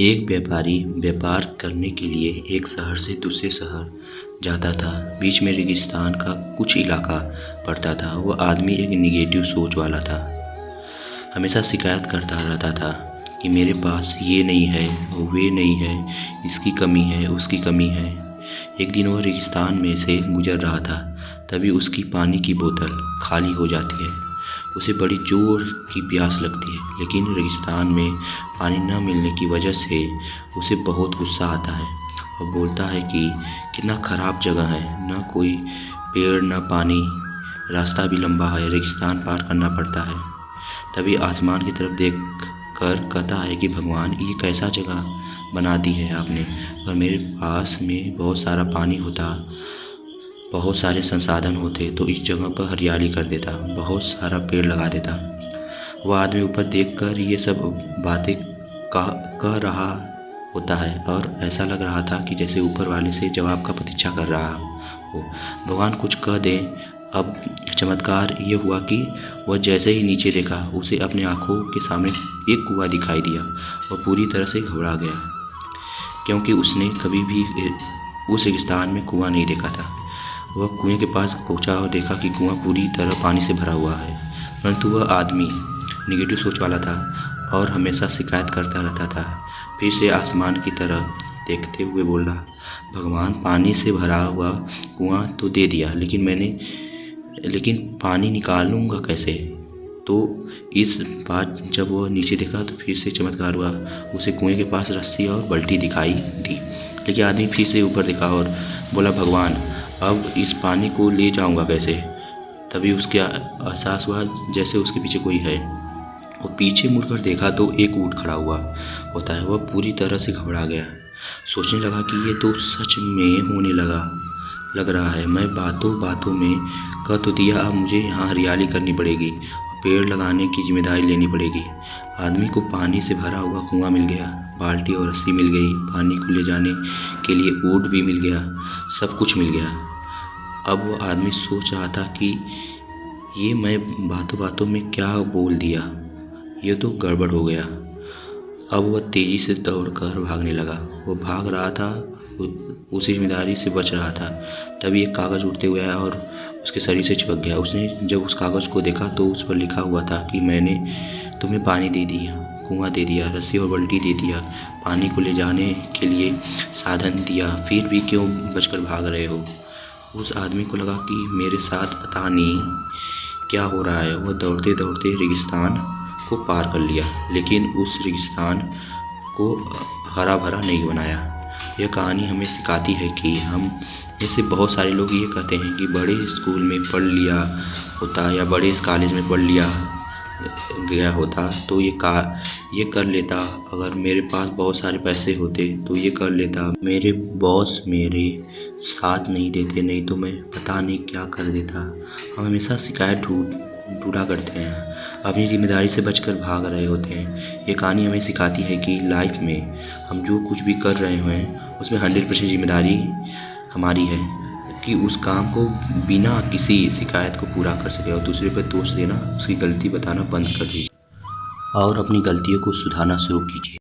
एक व्यापारी व्यापार करने के लिए एक शहर से दूसरे शहर जाता था। बीच में रेगिस्तान का कुछ इलाका पड़ता था। वह आदमी एक निगेटिव सोच वाला था। हमेशा शिकायत करता रहता था कि मेरे पास ये नहीं है, वे नहीं है, इसकी कमी है, उसकी कमी है। एक दिन वह रेगिस्तान में से गुजर रहा था, तभी उसकी पानी की बोतल खाली हो जाती है। उसे बड़ी जोर की प्यास लगती है, लेकिन रेगिस्तान में पानी न मिलने की वजह से उसे बहुत गुस्सा आता है और बोलता है कि कितना ख़राब जगह है, न कोई पेड़ न पानी, रास्ता भी लंबा है, रेगिस्तान पार करना पड़ता है। तभी आसमान की तरफ देख कर कहता है कि भगवान, ये कैसा जगह बना दी है आपने। अगर मेरे पास में बहुत सारा पानी होता, बहुत सारे संसाधन होते तो इस जगह पर हरियाली कर देता, बहुत सारा पेड़ लगा देता। वह आदमी ऊपर देखकर ये सब बातें कह रहा होता है और ऐसा लग रहा था कि जैसे ऊपर वाले से जवाब का प्रतीक्षा कर रहा हो। भगवान कुछ कह दें। अब चमत्कार ये हुआ कि वह जैसे ही नीचे देखा, उसे अपने आँखों के सामने एक कुआं दिखाई दिया। वह पूरी तरह से घबरा गया, क्योंकि उसने कभी भी उस रेगिस्तान में कुआं नहीं देखा था। वह कुएं के पास पहुंचा और देखा कि कुआं पूरी तरह पानी से भरा हुआ है, परंतु वह आदमी निगेटिव सोच वाला था और हमेशा शिकायत करता रहता था। फिर से आसमान की तरफ देखते हुए बोला, भगवान, पानी से भरा हुआ कुआं तो दे दिया, लेकिन पानी निकालूंगा कैसे। तो इस बार जब वह नीचे देखा तो फिर से चमत्कार हुआ। उसे कुएं के पास रस्सी और बाल्टी दिखाई दी। लेकिन आदमी फिर से ऊपर देखा और बोला, भगवान, अब इस पानी को ले जाऊंगा कैसे। तभी उसके एहसास हुआ जैसे उसके पीछे कोई है। वो पीछे मुड़कर देखा तो एक ऊंट खड़ा हुआ होता है। वह पूरी तरह से घबरा गया, सोचने लगा कि ये तो सच में होने लग रहा है। मैं बातों बातों में कह तो दिया, अब मुझे यहाँ हरियाली करनी पड़ेगी, पेड़ लगाने की जिम्मेदारी लेनी पड़ेगी। आदमी को पानी से भरा हुआ कुआं मिल गया, बाल्टी और रस्सी मिल गई, पानी को ले जाने के लिए ऊंट भी मिल गया, सब कुछ मिल गया। अब वो आदमी सोच रहा था कि ये मैं बातों बातों में क्या बोल दिया, ये तो गड़बड़ हो गया। अब वह तेज़ी से दौड़कर भागने लगा। वो भाग रहा था, उस जिम्मेदारी से बच रहा था। तभी एक कागज़ उड़ते हुए आया और उसके शरीर से चिपक गया। उसने जब उस कागज़ को देखा तो उस पर लिखा हुआ था कि मैंने तुम्हें पानी दे दिया, कुआं दे दिया, रस्सी और बाल्टी दे दिया, पानी को ले जाने के लिए साधन दिया, फिर भी क्यों बचकर भाग रहे हो। उस आदमी को लगा कि मेरे साथ पता नहीं क्या हो रहा है। वह दौड़ते दौड़ते रेगिस्तान को पार कर लिया, लेकिन उस रेगिस्तान को हरा भरा नहीं बनाया। यह कहानी हमें सिखाती है कि हम में से बहुत सारे लोग ये कहते हैं कि बड़े स्कूल में पढ़ लिया होता या बड़े कॉलेज में पढ़ लिया गया होता तो ये कर लेता, अगर मेरे पास बहुत सारे पैसे होते तो ये कर लेता, मेरे बॉस मेरे साथ नहीं देते, नहीं तो मैं पता नहीं क्या कर देता। हम हमेशा शिकायत ढूंढा करते हैं, अपनी जिम्मेदारी से बचकर भाग रहे होते हैं। ये कहानी हमें सिखाती है कि लाइफ में हम जो कुछ भी कर रहे हैं उसमें 100% जिम्मेदारी हमारी है कि उस काम को बिना किसी शिकायत को पूरा कर सके। और दूसरे पर दोष देना, उसकी गलती बताना बंद कर दीजिए और अपनी गलतियों को सुधारना शुरू कीजिए।